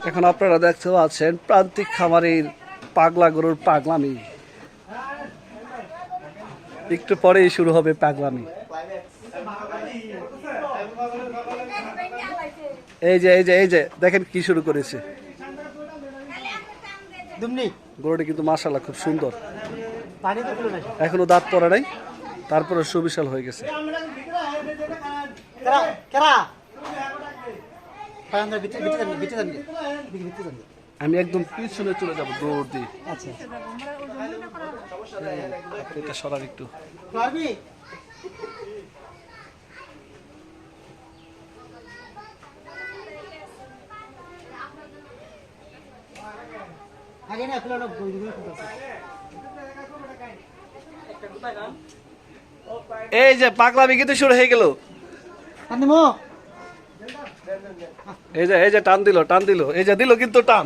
এখন আপনারা দেখতে পাচ্ছেন প্রান্তিক খামারের পাগলা গরুর পাগলামি। একটু পরেই শুরু হবে পাগলামি। এই যে দেখেন কি শুরু করেছে। গরুটি কিন্তু মাশাআল্লাহ খুব সুন্দর, এখনো দাঁত পড়ে নাই, তারপরে সুবিশাল হয়ে গেছে। আমি একদম পিছনে চলে যাবো দৌড় দিয়ে। এটা সরার একটু। এই যে পাগলামি কিন্তু শুরু হয়ে গেল। এই যে টান দিল, এই যে দিল কিন্তু টান।